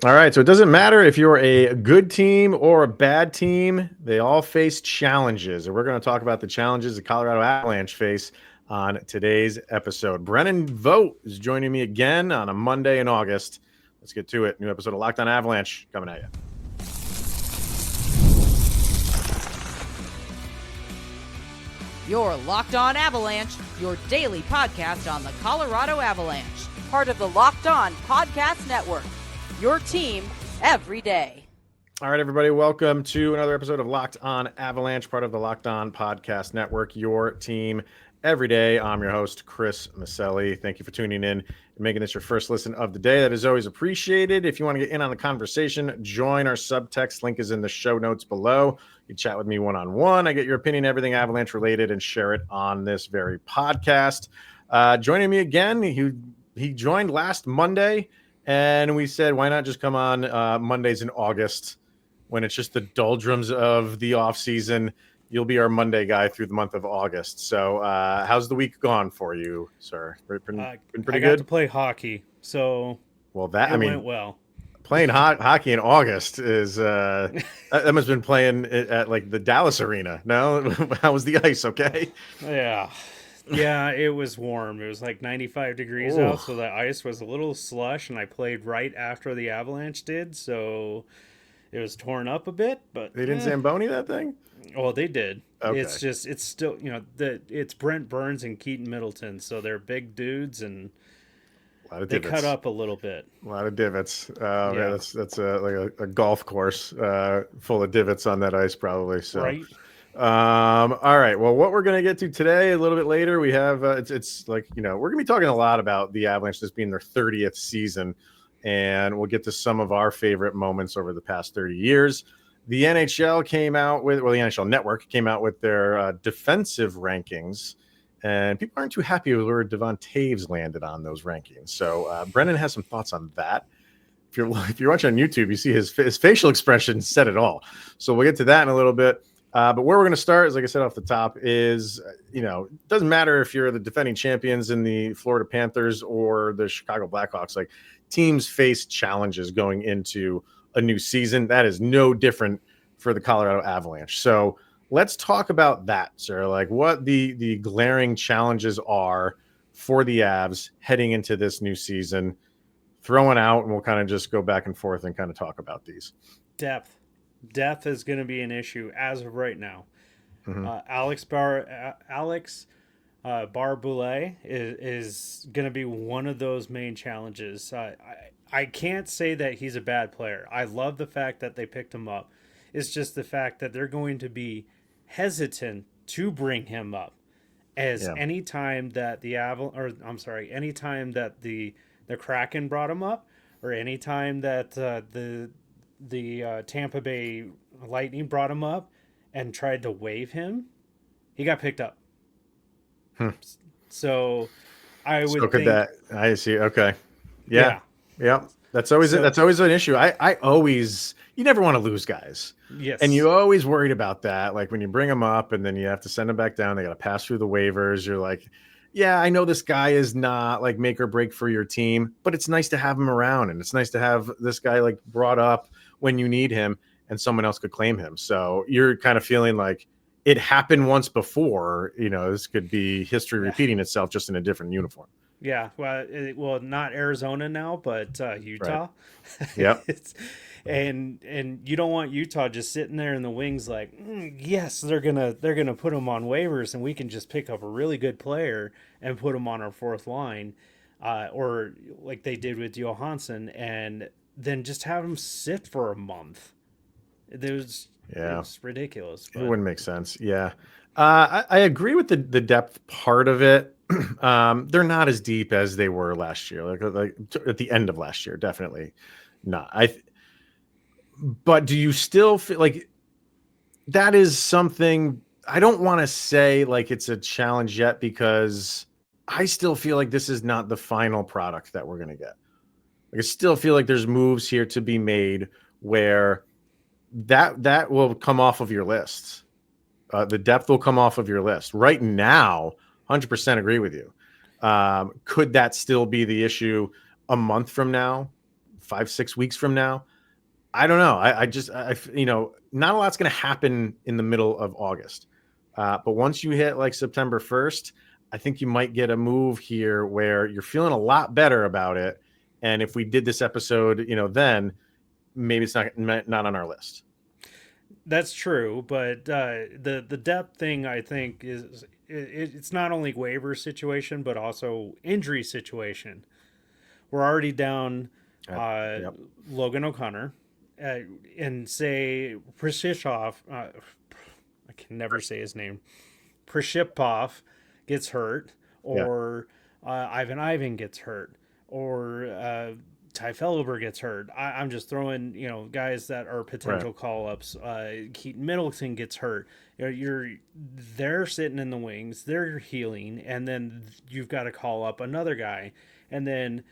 All right, so it doesn't matter if you're a good team or a bad team, they all face challenges. And we're going to talk about the challenges the Colorado Avalanche face on today's episode. Brennan Vogt is joining me again on a Monday in August. Let's get to it. New episode of Locked On Avalanche coming at you. You're Locked On Avalanche, your daily podcast on the Colorado Avalanche. Part of the Locked On Podcast Network. Your team every day. All right, everybody, welcome to another episode of Locked On Avalanche, part of the Locked On Podcast Network, your team every day. I'm your host, Chris Maselli. Thank you for tuning in and making this your first listen of the day. That is always appreciated. If you want to get in on the conversation, join our subtext. Link is in the show notes below. You chat with me one-on-one. I get your opinion, everything Avalanche related, and share it on this very podcast. Joining me again, he joined last Monday, and we said, why not just come on Mondays in August when it's just the doldrums of the off season. You'll be our Monday guy through the month of August. So how's the week gone for you, sir? Been pretty I got good? to play hockey, so Well, went well. Playing hockey in August is that must have been playing at like the Dallas arena. No? How was the ice? Okay. Yeah, it was warm. It was like 95 degrees out, so the ice was a little slush, and I played right after the Avalanche did, so it was torn up a bit. But They didn't Zamboni that thing? Oh, they did. Okay. It's still, it's Brent Burns and Keaton Middleton, so they're big dudes, and A lot of they divots. Cut up a little bit. A lot of divots. Yeah. Man, that's like a golf course full of divots on that ice, probably. So. Right. All right. Well, what we're going to get to today, a little bit later, we have it's like, we're going to be talking a lot about the Avalanche, this being their 30th season, and we'll get to some of our favorite moments over the past 30 years. The NHL the NHL Network came out with their defensive rankings, and people aren't too happy with where Devon Toews landed on those rankings. So Brennan has some thoughts on that. If you're watching on YouTube, you see his facial expression said it all. So we'll get to that in a little bit. But where we're going to start, as like I said off the top, is, it doesn't matter if you're the defending champions in the Florida Panthers or the Chicago Blackhawks. Like, teams face challenges going into a new season. That is no different for the Colorado Avalanche. So let's talk about that, sir. Like, what the glaring challenges are for the Avs heading into this new season. Throwing out, and we'll kind of just go back and forth and kind of talk about these. Depth is going to be an issue as of right now. Mm-hmm. Alex Barboulay is going to be one of those main challenges. I can't say that he's a bad player. I love the fact that they picked him up. It's just the fact that they're going to be hesitant to bring him up, as anytime that anytime that the Kraken brought him up, or anytime that the Tampa Bay Lightning brought him up and tried to waive him, he got picked up. So I would think that. I see. Okay. Yeah. That's always an issue. You never want to lose guys. Yes. And you always worried about that. Like, when you bring them up and then you have to send them back down, they got to pass through the waivers. You're like, yeah, I know this guy is not like make or break for your team, but it's nice to have him around, and it's nice to have this guy like brought up when you need him and someone else could claim him. So you're kind of feeling like it happened once before, this could be history repeating itself, just in a different uniform. Yeah. Well, not Arizona now, but Utah. Right. Yep. And you don't want Utah just sitting there in the wings like, yes, they're gonna put him on waivers, and we can just pick up a really good player and put him on our fourth line, or like they did with Johansson, and then just have him sit for a month. It's ridiculous. But it wouldn't make sense. Yeah. I agree with the depth part of it. They're not as deep as they were last year, like at the end of last year. Definitely not. But do you still feel like that is something? I don't want to say like it's a challenge yet, because I still feel like this is not the final product that we're going to get. Like, I still feel like there's moves here to be made where that will come off of your list. The depth will come off of your list. Right now, 100% agree with you. Could that still be the issue a month from now? 5-6 weeks from now. I don't know. Not a lot's going to happen in the middle of August. But once you hit like September 1st, I think you might get a move here where you're feeling a lot better about it. And if we did this episode, then maybe it's not on our list. That's true, but the depth thing, I think, is it's not only waiver situation but also injury situation. We're already down Yep. Logan O'Connor, and say Prishishov. I can never say his name. Prishipov gets hurt, or Ivan gets hurt, or Ty Felber gets hurt. I'm just throwing, guys that are potential call-ups. Keaton Middleton gets hurt. They're sitting in the wings, they're healing, and then you've got to call up another guy. And then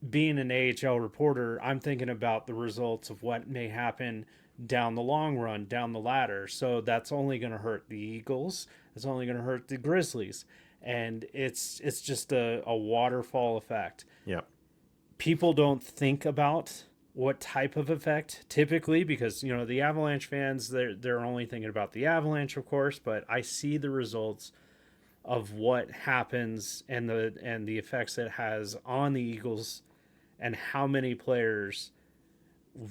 being an AHL reporter, I'm thinking about the results of what may happen down the long run, down the ladder. So that's only going to hurt the Eagles. It's only going to hurt the Grizzlies. And it's just a waterfall effect. Yeah. People don't think about what type of effect typically, because the Avalanche fans, they're only thinking about the Avalanche, of course, but I see the results of what happens and the effects it has on the Eagles and how many players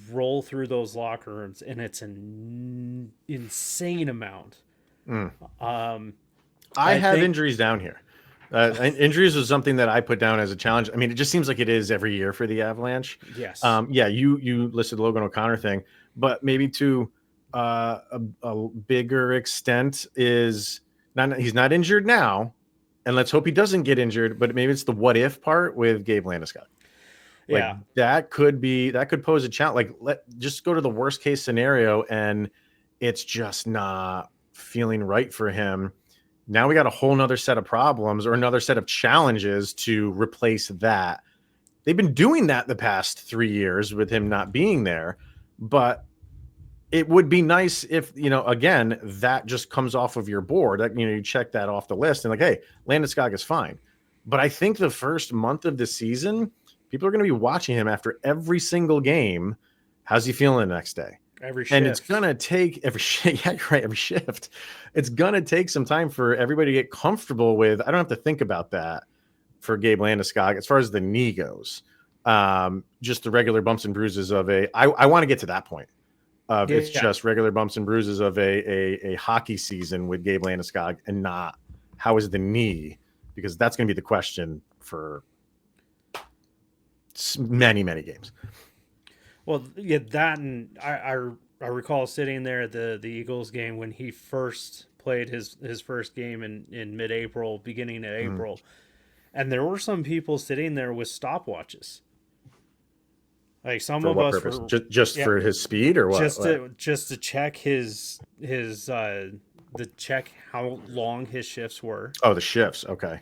roll through those locker rooms, and it's an insane amount. I have injuries down here. Injuries was something that I put down as a challenge. I mean, it just seems like it is every year for the Avalanche. Yes. You listed the Logan O'Connor thing, but maybe to a bigger extent is he's not injured now, and let's hope he doesn't get injured. But maybe it's the what if part with Gabe Landeskog. Yeah, that could pose a challenge. Just go to the worst case scenario, and it's just not feeling right for him. Now we got a whole nother set of problems or another set of challenges to replace that. They've been doing that the past 3 years with him not being there, but it would be nice if, again, that just comes off of your board. That, you check that off the list and hey, Landeskog is fine. But I think the first month of the season, people are going to be watching him after every single game. How's he feeling the next day? Every shift. And it's going to take every shift. It's going to take some time for everybody to get comfortable with. I don't have to think about that for Gabe Landeskog as far as the knee goes. Just the regular bumps and bruises of I want to get to that point. Just regular bumps and bruises of a hockey season with Gabe Landeskog, and not how is the knee, because that's going to be the question for many, many games. Well, yeah, that, and I recall sitting there at the Eagles game when he first played his first game in mid-April, beginning of April, and there were some people sitting there with stopwatches. Like some for of what us purpose? were Just for his speed or what? Just to check his check how long his shifts were. Oh, the shifts. Okay.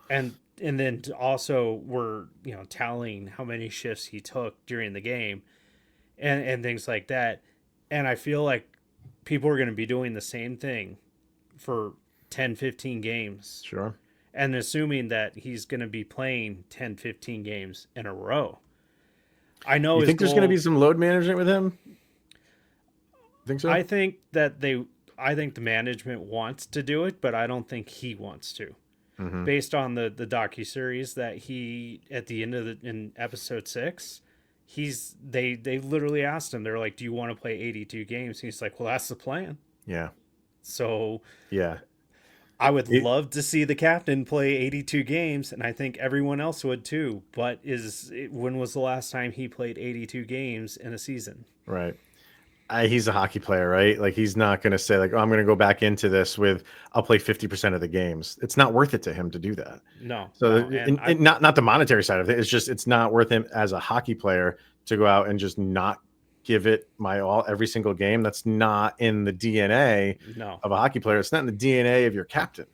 And then also we're tallying how many shifts he took during the game. And things like that. And I feel like people are going to be doing the same thing for 10, 15 games. Sure. And assuming that he's going to be playing 10, 15 games in a row. I know. You think there's going to be some load management with him? Think so? I think the management wants to do it, but I don't think he wants to. Mm-hmm. Based on the docuseries that he, at the end of in episode 6, they literally asked him, they're like, do you want to play 82 games? He's like, well, that's the plan. Yeah. So yeah, I would love to see the captain play 82 games, and I think everyone else would too. But when was the last time he played 82 games in a season? Right. He's a hockey player, right? Like, he's not going to say like, oh, I'm going to go back into this with, I'll play 50% of the games. It's not worth it to him to do that. No. So not the monetary side of it. It's just, it's not worth him as a hockey player to go out and just not give it my all every single game. That's not in the DNA of a hockey player. It's not in the DNA of your captain.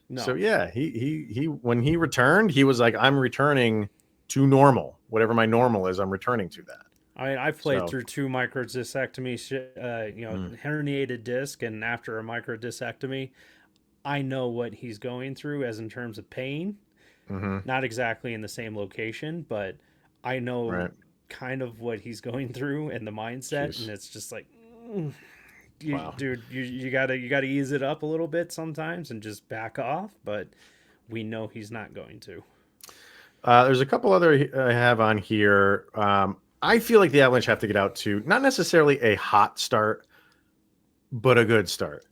No. So yeah, he when he returned, he was like, I'm returning to normal. Whatever my normal is, I'm returning to that. I mean, I've played through 2 microdiscectomies, herniated disc, and after a microdiscectomy, I know what he's going through as in terms of pain. Mm-hmm. Not exactly in the same location, but I know kind of what he's going through and the mindset. Jeez. And it's just like, Wow. dude, you gotta ease it up a little bit sometimes and just back off. But we know he's not going to. There's a couple other I have on here. I feel like the Avalanche have to get out to not necessarily a hot start, but a good start.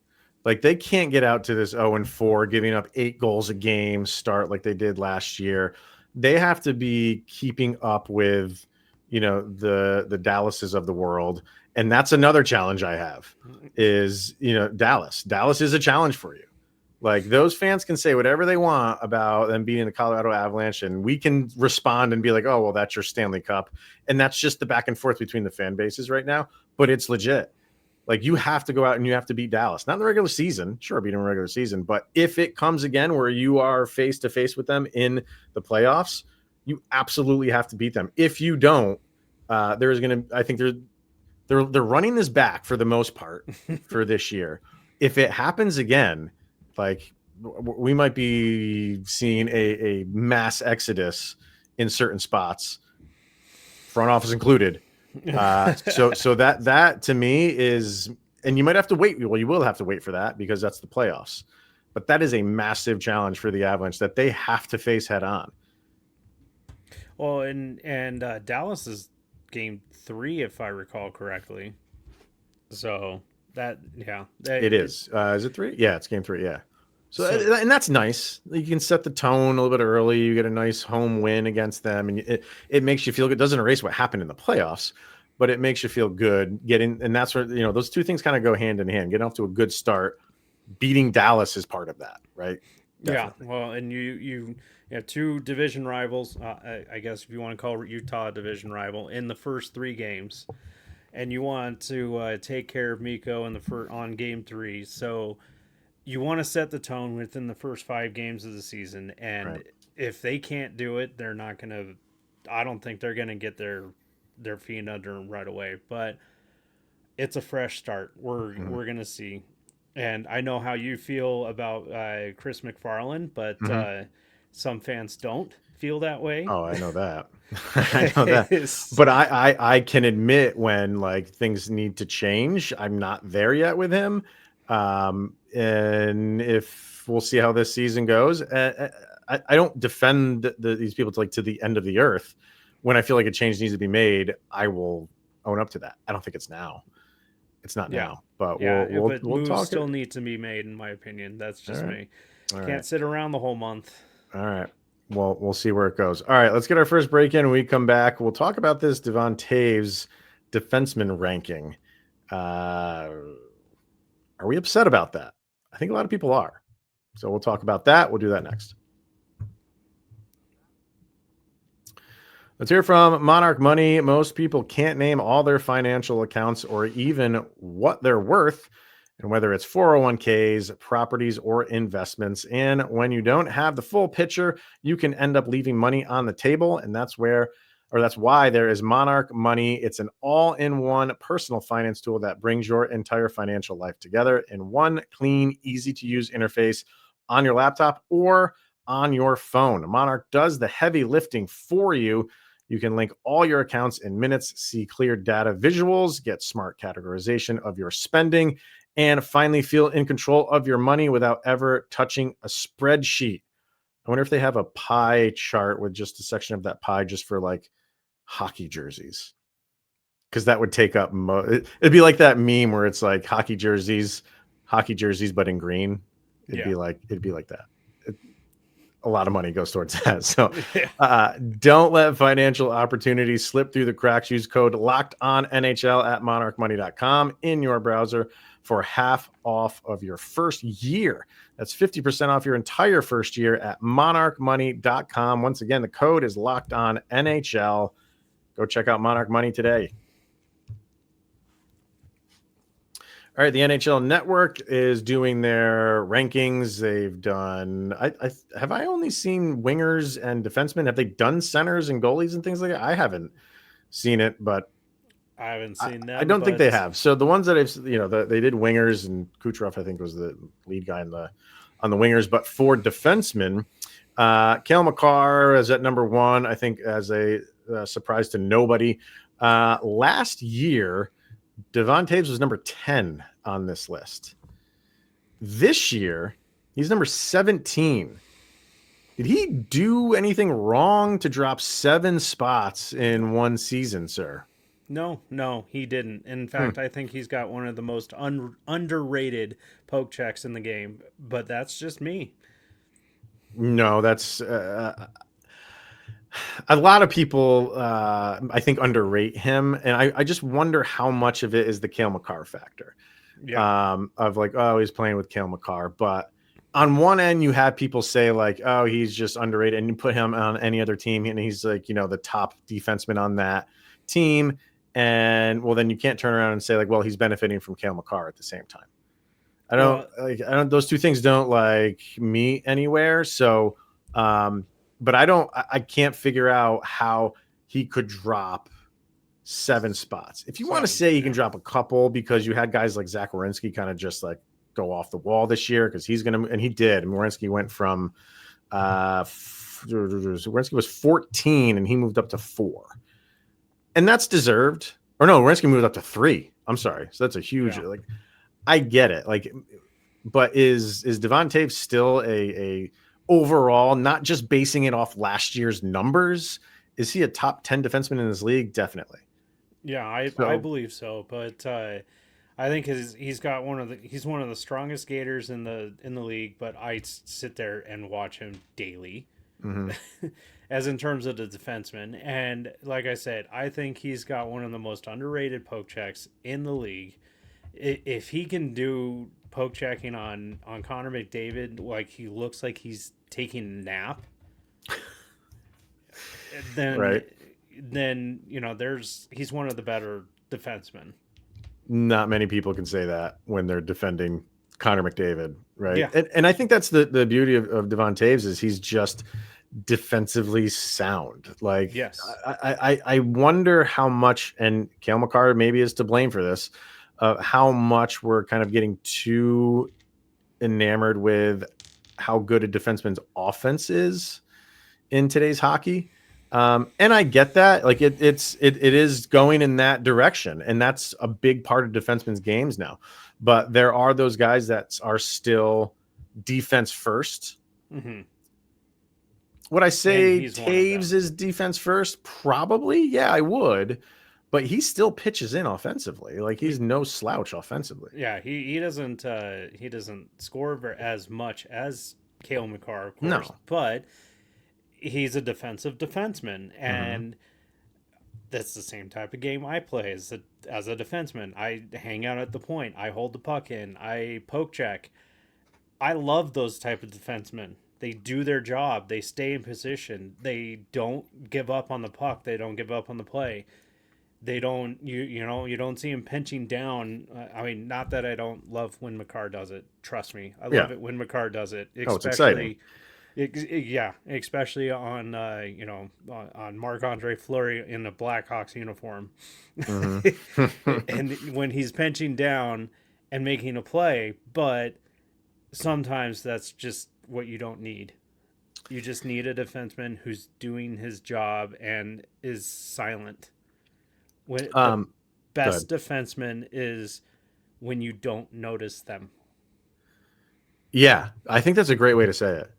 Like they can't get out to this 0-4, giving up 8 goals a game start like they did last year. They have to be keeping up with, the Dallases of the world. And that's another challenge I have is, Dallas. Dallas is a challenge for you. Like those fans can say whatever they want about them being the Colorado Avalanche, and we can respond and be like, oh, well, that's your Stanley Cup. And that's just the back and forth between the fan bases right now. But it's legit. Like you have to go out and you have to beat Dallas. Not in the regular season. Sure, beat them in the regular season. But if it comes again where you are face to face with them in the playoffs, you absolutely have to beat them. If you don't, there's going to, I think they're running this back for the most part for this year. If it happens again, like we might be seeing a mass exodus in certain spots, front office included. So that to me is, and you might have to wait. Well, you will have to wait for that because that's the playoffs. But that is a massive challenge for the Avalanche that they have to face head on. Well, and Dallas is game 3, if I recall correctly. So it is. Is it 3? Yeah, it's game 3. Yeah. So and that's nice. You can set the tone a little bit early. You get a nice home win against them, and it makes you feel good. It doesn't erase what happened in the playoffs, but it makes you feel good. And that's where those two things kind of go hand in hand. Getting off to a good start, beating Dallas is part of that, right? Definitely. Yeah. Well, and you have 2 division rivals. I guess if you want to call Utah a division rival in the first 3 games, and you want to take care of Mikko on game 3. So you want to set the tone within the first 5 games of the season. And right. If they can't do it, they're not going to, I don't think they're going to get their feet under them right away, but it's a fresh start. We're going to see. And I know how you feel about Chris McFarland, but some fans don't feel that way. Oh, I know that. I know that. But I can admit when like things need to change. I'm not there yet with him. And if we'll see how this season goes, I don't defend these people to the end of the earth. When I feel like a change needs to be made, I will own up to that. I don't think it's now. It's not now, but we'll talk. Still need to be made, in my opinion. That's just me. All Can't sit around the whole month. All right. Well, we'll see where it goes. All right, let's get our first break in. When we come back, we'll talk about this Devon Toews defenseman ranking. Are we upset about that? I think a lot of people are. So we'll talk about that. We'll do that next. Let's hear from Monarch Money. Most people can't name all their financial accounts or even what they're worth, and whether it's 401ks, properties, or investments. And when you don't have the full picture, you can end up leaving money on the table. And that's why there is Monarch Money. It's an all-in-one personal finance tool that brings your entire financial life together in one clean, easy-to-use interface on your laptop or on your phone. Monarch does the heavy lifting for you. You can link all your accounts in minutes, see clear data visuals, get smart categorization of your spending, and finally feel in control of your money without ever touching a spreadsheet. I wonder if they have a pie chart with just a section of that pie just for like hockey jerseys. Because that would take up it'd be like that meme where it's like hockey jerseys, but in green. It'd be like that. A lot of money goes towards that. So don't let financial opportunities slip through the cracks. Use code LOCKEDONNHL at monarchmoney.com in your browser for half off of your first year. That's 50% off your entire first year at monarchmoney.com. Once again, the code is LOCKEDONNHL. Go check out Monarch Money today. All right, the NHL Network is doing their rankings. They've done. I only seen wingers and defensemen. Have they done centers and goalies and things like that? I haven't seen it, but I haven't seen them. I don't think they have. So the ones that they did wingers, and Kucherov I think was the lead guy on the wingers. But for defensemen, Cale Makar is at number 1. I think as a surprise to nobody. Last year, Devon Toews was number 10 on this list. This year, he's number 17. Did he do anything wrong to drop 7 spots in one season, sir? No, he didn't. In fact, I think he's got one of the most underrated poke checks in the game, but that's just me. No, that's a lot of people, I think, underrate him. And I just wonder how much of it is the Cale Makar factor. Yeah. Of like, oh, he's playing with Cale Makar. But on one end, you have people say like, oh, he's just underrated. And you put him on any other team and he's like, the top defenseman on that team. And well, then you can't turn around and say like, well, he's benefiting from Cale Makar at the same time. Those two things don't like meet anywhere. So, but I can't figure out how he could drop 7 spots. If you want to say he can drop a couple because you had guys like Zach Werenski kind of just like go off the wall this year because he's going to, and he did. And Werenski went from, Werenski was 14 and he moved up to 4. And that's deserved. Or no, Werenski moved up to 3. I'm sorry. So that's a huge, like, I get it. Like, but is Devon Toews still a overall, not just basing it off last year's numbers? Is he a top 10 defenseman in this league? Definitely. Yeah, I believe so. But I think he's one of the strongest skaters in the league. But I sit there and watch him daily. Mm-hmm. As in terms of the defenseman. And like I said, I think he's got one of the most underrated poke checks in the league. If he can do poke checking on Connor McDavid, like he looks like he's taking a nap, then he's one of the better defensemen. Not many people can say that when they're defending Connor McDavid, right? Yeah. And I think that's the beauty of Devon Toews is he's just defensively sound. Like, yes, I wonder how much, and Cale Makar maybe is to blame for this, how much we're kind of getting too enamored with how good a defenseman's offense is in today's hockey. And I get that, like it is going in that direction, and that's a big part of defensemen's games now. But there are those guys that are still defense first. Mm-hmm. Would I say Toews is defense first? Probably, yeah, I would. But he still pitches in offensively. Like he's no slouch offensively. Yeah, he doesn't score as much as Cale Makar, of course. No. But he's a defensive defenseman, and that's the same type of game I play as a defenseman. I hang out at the point. I hold the puck in. I poke check. I love those type of defensemen. They do their job. They stay in position. They don't give up on the puck. They don't give up on the play. They don't, you don't see him pinching down. I mean, not that I don't love when Makar does it. Trust me. I love it when Makar does it. It's exciting. Especially on, on Marc-Andre Fleury in a Blackhawks uniform. Mm-hmm. And when he's pinching down and making a play, but sometimes that's just what you don't need. You just need a defenseman who's doing his job and is silent. When the best defenseman is when you don't notice them. Yeah, I think that's a great way to say it.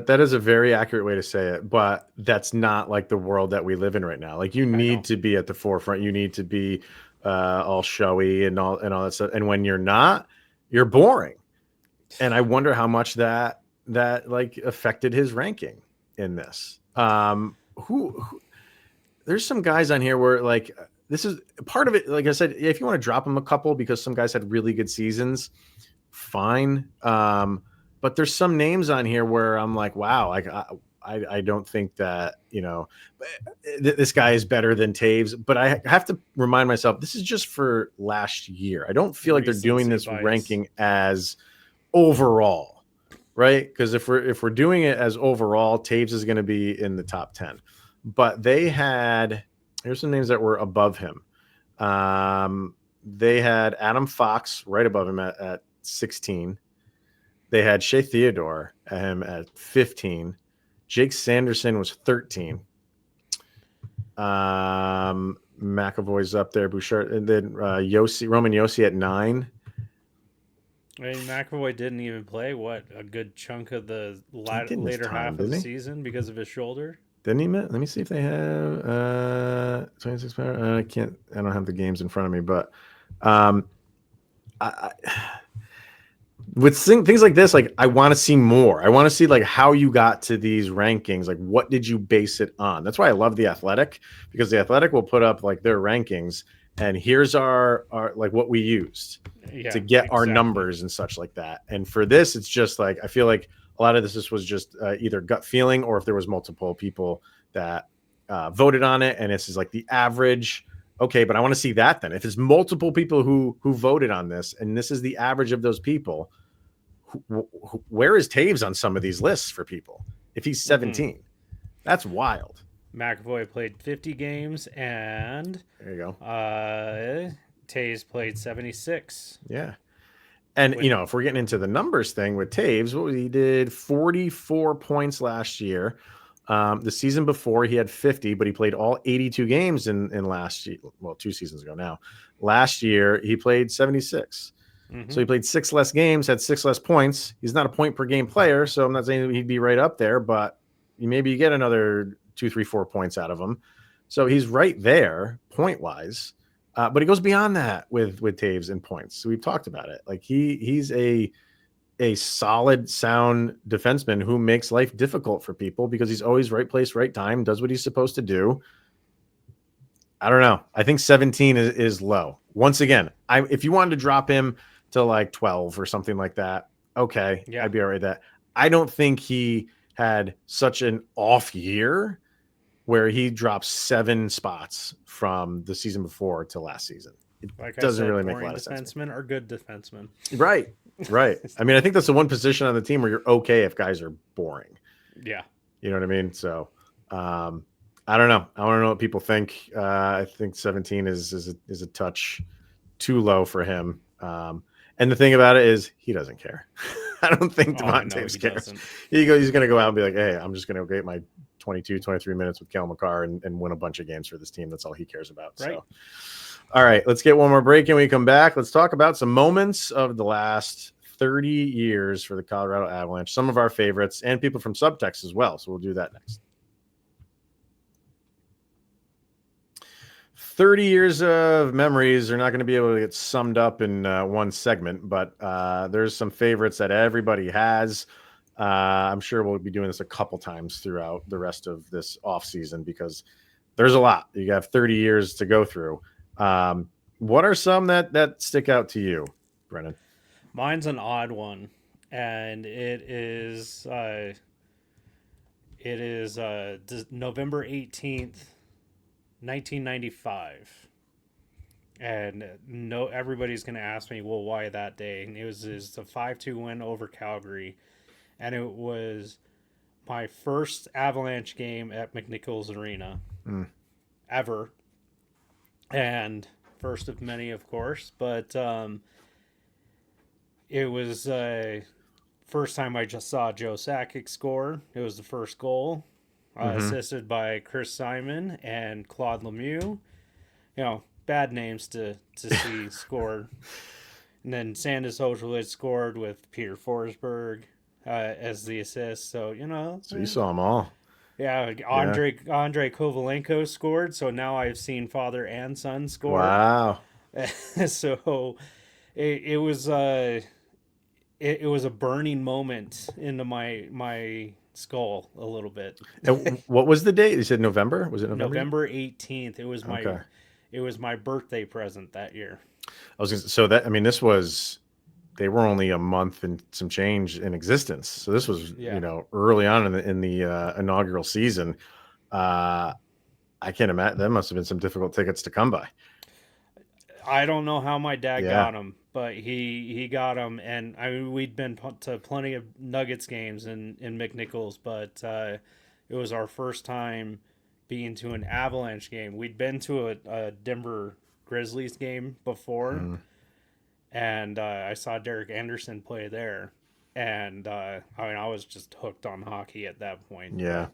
That is a very accurate way to say it, but that's not like the world that we live in right now. Like you need to be at the forefront. You need to be all showy and all that stuff. And when you're not, you're boring. And I wonder how much that like affected his ranking in this. Who there's some guys on here where like this is part of it. Like I said, if you want to drop them a couple because some guys had really good seasons, fine. But there's some names on here where I'm like, wow, like I don't think that, this guy is better than Toews, but I have to remind myself, this is just for last year. I don't feel like they're doing this ranking as overall, right? Because if we're doing it as overall, Toews is going to be in the top 10. But here's some names that were above him. They had Adam Fox right above him at 16. They had Shea Theodore at 15. Jake Sanderson was 13. McAvoy's up there. Bouchard, and then Roman Yossi at 9. I mean, McAvoy didn't even play a good chunk of the He did miss later time, half of the didn't he? season because of his shoulder. Didn't he? Let me see if they have 26 power. I don't have the games in front of me, but um, with things like this, like I want to see more. I want to see like how you got to these rankings. Like, what did you base it on? That's why I love the Athletic, because the Athletic will put up like their rankings, and here's our like what we used Yeah, to get our exactly. numbers and such like that. And for this, it's just like I feel like a lot of this was just either gut feeling, or if there was multiple people that voted on it, and this is like the average. Okay, but I want to see that then. If it's multiple people who voted on this, and this is the average of those people, where is Toews on some of these lists for people? If he's 17, that's wild. McAvoy played 50 games, and there you go. Toews played 76. Yeah. And, if we're getting into the numbers thing with Toews, he did 44 points last year. The season before, he had 50, but he played all 82 games in last year. Well, 2 seasons ago now. Last year, he played 76. So he played 6 less games, had 6 less points. He's not a point per game player, so I'm not saying he'd be right up there, but maybe you get another 2, 3, 4 points out of him. So he's right there point wise. But he goes beyond that with Toews and points. So we've talked about it. Like he's a solid, sound defenseman who makes life difficult for people because he's always right place, right time, does what he's supposed to do. I don't know. I think 17 is low. Once again, if you wanted to drop him to like 12 or something like that, okay, yeah. I'd be all right with that. I don't think he had such an off year where he drops 7 spots from the season before to last season. It doesn't really make a lot of sense. Defensemen are good defensemen. Right. I mean, I think that's the one position on the team where you're okay if guys are boring. Yeah. You know what I mean? So, I don't know. I want to know what people think. I think 17 is a touch too low for him. And the thing about it is he doesn't care. I don't think Devon Toews cares. He's going to go out and be like, hey, I'm just going to get my 22, 23 minutes with Cale Makar and win a bunch of games for this team. That's all he cares about. Right. So, all right, let's get one more break and we come back. Let's talk about some moments of the last 30 years for the Colorado Avalanche, some of our favorites and people from subtext as well. So we'll do that next. 30 years of memories are not going to be able to get summed up in one segment, but there's some favorites that everybody has. I'm sure we'll be doing this a couple times throughout the rest of this off season because there's a lot. You have 30 years to go through. What are some that stick out to you, Brennan? Mine's an odd one, and it is November 18th, 1995. And everybody's going to ask me, well, why that day? And it was a 5-2 win over Calgary. And it was my first Avalanche game at McNichols Arena ever. And first of many, of course. But it was first time I just saw Joe Sakic score. It was the first goal. Assisted by Chris Simon and Claude Lemieux. Bad names to see scored. And then Sandis Ojulid scored with Peter Forsberg as the assist. So, So you saw them all. Yeah, Andrei Kovalenko scored. So now I've seen father and son score. Wow. So it was a burning moment into my skull a little bit. And what was the date? You said November? Was it November? November 18th. It was my birthday present that year. They were only a month and some change in existence. So this was, early on in the inaugural season. I can't imagine. That must have been some difficult tickets to come by. I don't know how my dad got them, but he got them, and we'd been to plenty of Nuggets games in McNichols, but it was our first time being to an Avalanche game. We'd been to a Denver Grizzlies game before, and I saw Derek Anderson play there, and I was just hooked on hockey at that point. Yeah.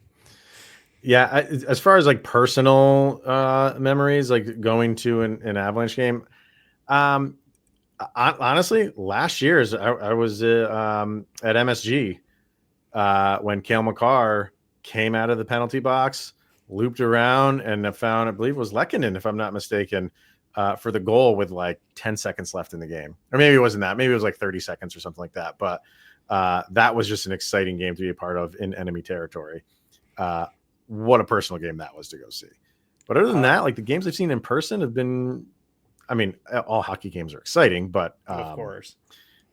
Yeah, as far as like personal memories, like going to an Avalanche game, um, honestly, last year's I was at MSG when Cale Makar came out of the penalty box, looped around, and found, I believe it was Lehkonen, if I'm not mistaken, for the goal with like 10 seconds left in the game. Or maybe it wasn't that. Maybe it was like 30 seconds or something like that. But that was just an exciting game to be a part of in enemy territory. What a personal game that was to go see. But other than that, like the games I've seen in person have been, I mean, all hockey games are exciting, but Of course.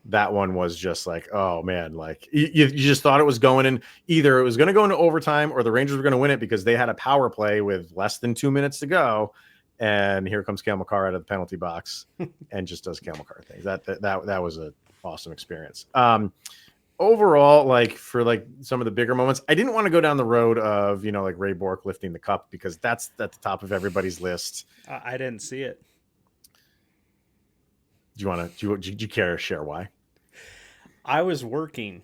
that one was just like, oh man, like you just thought it was going in, either it was going to go into overtime or the Rangers were going to win it because they had a power play with less than 2 minutes to go. And here comes Cale Makar out of the penalty box and just does Cale Makar things. That was an awesome experience. Overall, like for like some of the bigger moments, I didn't want to go down the road of, like Ray Bourque lifting the cup because that's at the top of everybody's list. I didn't see it. Do you care to share why? I was working.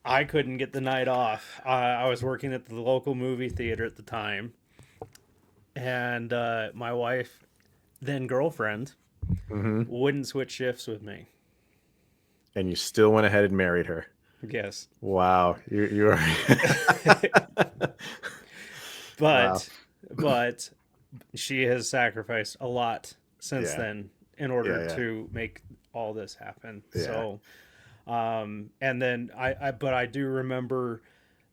I couldn't get the night off. I was working at the local movie theater at the time. And my wife, then girlfriend, wouldn't switch shifts with me. And you still went ahead and married her. Yes. Wow. You are. But she has sacrificed a lot since then in order to make all this happen. Yeah. So, and then I do remember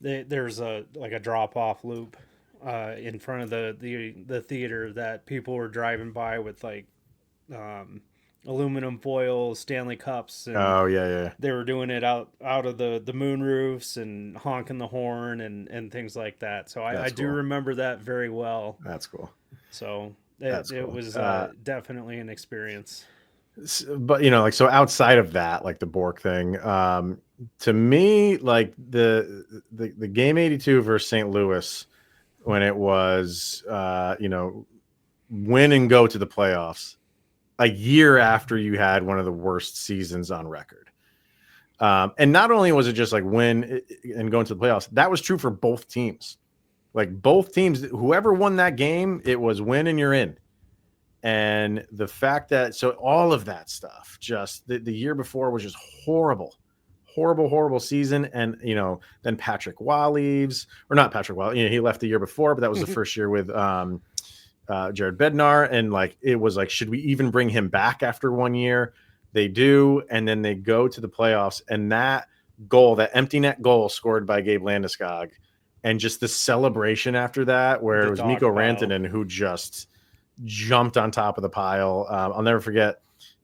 there's a drop off loop in front of the theater that people were driving by with like aluminum foil Stanley cups, and they were doing it out of the moon roofs and honking the horn and things like that. So I do remember that very well. That's cool. So it was definitely an experience. But so outside of that, like the Bourque thing, to me, like the game 82 versus St. Louis, when it was win and go to the playoffs a year after you had one of the worst seasons on record. And not only was it just like win and go into the playoffs, that was true for both teams. Like both teams, whoever won that game, it was win and you're in. And the fact that, so all of that stuff, just the year before was just horrible season. And, then Patrick Waugh leaves, or not Patrick Waugh, he left the year before, but that was the first year with Jared Bednar. And like, it was like, should we even bring him back after 1 year? They do. And then they go to the playoffs, and that goal, that empty net goal scored by Gabe Landeskog, and just the celebration after that, where it was Mikko Rantanen who just jumped on top of the pile. I'll never forget,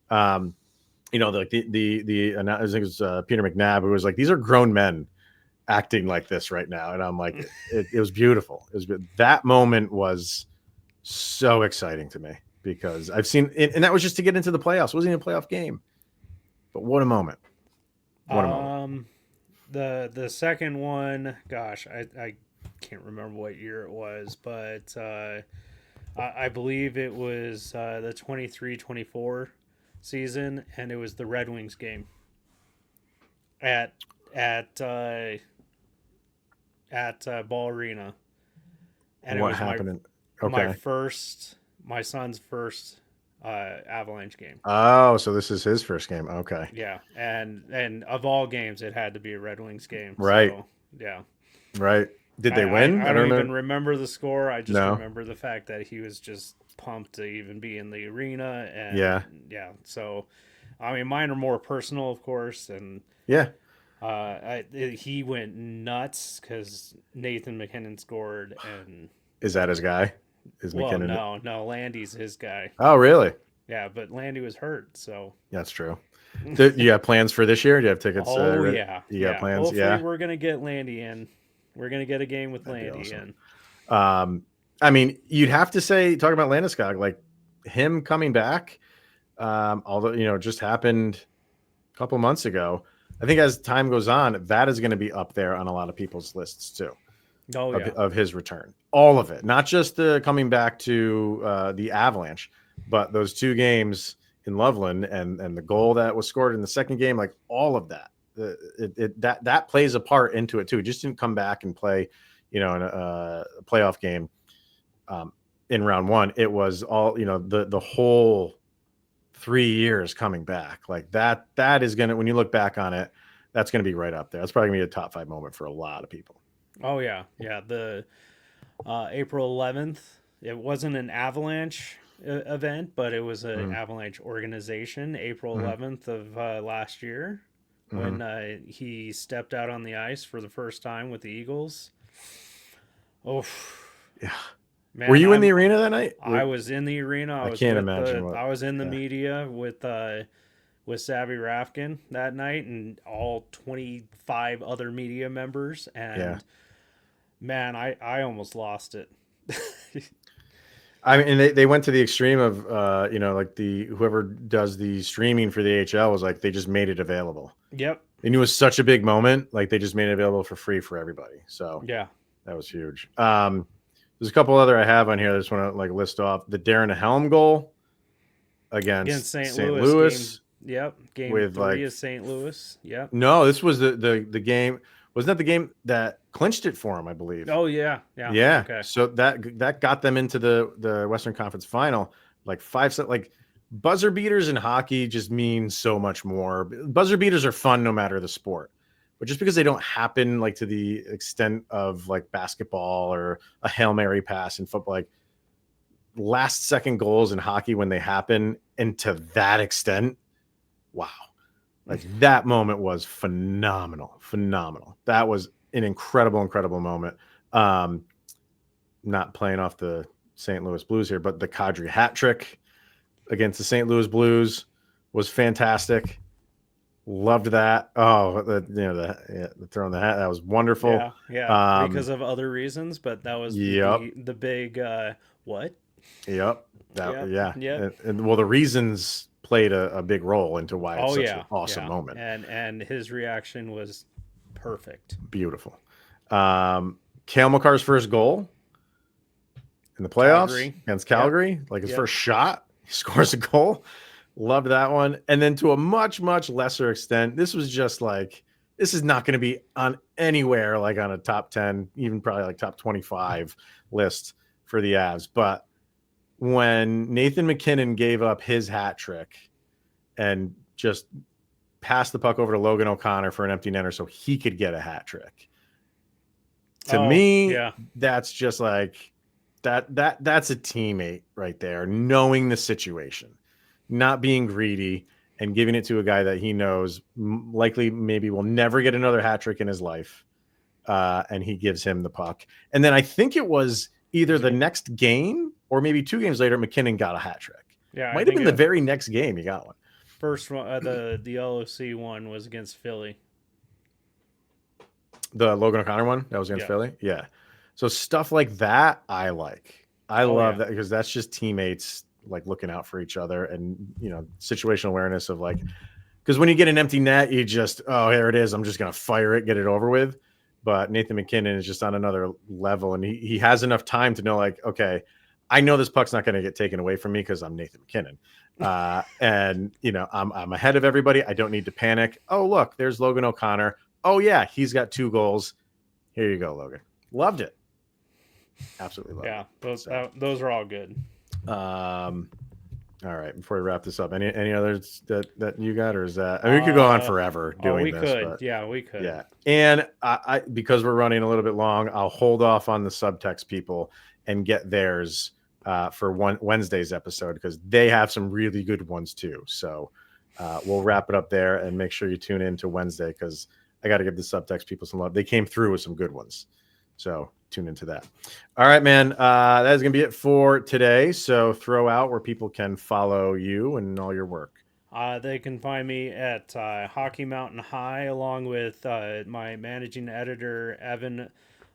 I think it was Peter McNabb, who was like, these are grown men acting like this right now. And I'm like, it was beautiful. That moment was so exciting to me because I've seen it, and that was just to get into the playoffs. It wasn't even a playoff game, but what a moment. What a moment. The second one, gosh, I can't remember what year it was, but I believe it was the 23-24 season, and it was the Red Wings game at Ball Arena. And what it was happened? my son's first Avalanche game. Oh, so this is his first game. Okay. Yeah, and of all games, it had to be a Red Wings game. Right. So, yeah. Right. Did they win? I don't even remember the score. I just remember the fact that he was just pumped to even be in the arena. And yeah. So, I mean, mine are more personal, of course, and he went nuts because Nathan MacKinnon scored. And is that his guy? MacKinnon? No, Landy's his guy. Oh, really? Yeah, but Landy was hurt, so that's true. Do you have plans for this year? Do you have tickets? Yeah. You got plans? Hopefully we're gonna get Landy in. We're gonna get a game with Landy in. I mean, you'd have to say, talking about Landeskog, like him coming back, although it just happened a couple months ago. I think as time goes on, that is going to be up there on a lot of people's lists too. Of his return, all of it, not just the coming back to the Avalanche, but those 2 games in Loveland and the goal that was scored in the second game, like all of that, that plays a part into it too. He just didn't come back and play, in a playoff game in round one. It was all, the whole 3 years coming back like that. That is going to, when you look back on it, that's going to be right up there. That's probably going to be a top 5 moment for a lot of people. Oh yeah. Yeah. The April 11th, it wasn't an Avalanche event, but it was an Avalanche organization. April 11th of last year, when he stepped out on the ice for the first time with the Eagles. Oh, yeah. Man, were you in the arena that night? I was in the arena. I can't imagine. I was in the media with Savvy Rafkin that night, and all 25 other media members. And man, I almost lost it. I mean, they went to the extreme of, like whoever does the streaming for the AHL was like, they just made it available. Yep. They knew it was such a big moment. Like they just made it available for free for everybody. So yeah, that was huge. There's a couple other I have on here. I just want to list off the Darren Helm goal against St. Louis. Game with 3 of St. Louis. Yep. No, this was the game. Wasn't that the game that clinched it for him, I believe? Oh yeah. Okay. So that got them into the Western Conference Final. Like 5 set. Like buzzer beaters in hockey just mean so much more. Buzzer beaters are fun no matter the sport. But just because they don't happen like to the extent of like basketball or a Hail Mary pass in football, like last second goals in hockey when they happen, and to that extent, wow. Like that moment was phenomenal. That was an incredible moment. Not playing off the St. Louis Blues here, but the Kadri hat trick against the St. Louis Blues was fantastic. Loved that. Oh, the throwing the hat, that was wonderful. Yeah. Because of other reasons, but that was the big what? Yep. And well, the reasons played a big role into why it's such an awesome moment. And his reaction was perfect. Beautiful. Cale Makar's first goal in the playoffs against Calgary, like his first shot, he scores a goal. Loved that one. And then to a much, much lesser extent, this was just like, this is not going to be on anywhere like on a top 10, even probably like top 25 list for the Avs. But when Nathan MacKinnon gave up his hat trick and just passed the puck over to Logan O'Connor for an empty netter so he could get a hat trick. To me, that's just like that's a teammate right there, knowing the situation, not being greedy and giving it to a guy that he knows likely maybe will never get another hat trick in his life. And he gives him the puck. And then I think it was either the next game or maybe 2 games later, MacKinnon got a hat trick. Yeah, might have been the very next game he got one. First one, the LOC one was against Philly. The Logan O'Connor one that was against Philly? Yeah. So stuff like that, I like. I love that because that's just teammates like looking out for each other and, situational awareness of like, because when you get an empty net, you just, here it is. I'm just going to fire it, get it over with. But Nathan MacKinnon is just on another level, and he has enough time to know like, okay, I know this puck's not going to get taken away from me because I'm Nathan MacKinnon. And, I'm ahead of everybody. I don't need to panic. Oh, look, there's Logan O'Connor. Oh, yeah, he's got 2 goals. Here you go, Logan. Loved it. Absolutely loved it. Yeah, those are all good. All right, before we wrap this up, any others that you got, or is that? I mean, we could go on forever doing this. We could. Yeah, and I because we're running a little bit long, I'll hold off on the subtext people and get theirs for Wednesday's episode because they have some really good ones too. So we'll wrap it up there and make sure you tune in to Wednesday because I got to give the subtext people some love. They came through with some good ones. So tune into that. All right, man. That is going to be it for today. So throw out where people can follow you and all your work. They can find me at Hockey Mountain High along with my managing editor, Evan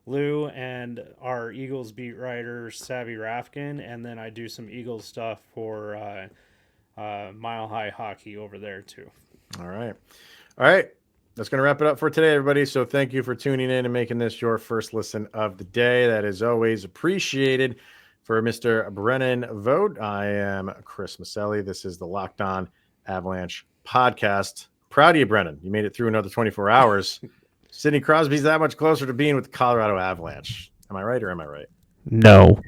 Liu, and our Eagles beat writer, Savvy Rafkin. And then I do some Eagles stuff for Mile High Hockey over there too. All right. That's going to wrap it up for today, everybody. So thank you for tuning in and making this your first listen of the day. That is always appreciated. For Mr. Brennan Vogt, I am Chris Maselli. This is the Locked On Avalanche podcast. Proud of you, Brennan. You made it through another 24 hours. Sidney Crosby's that much closer to being with the Colorado Avalanche. Am I right or am I right? No.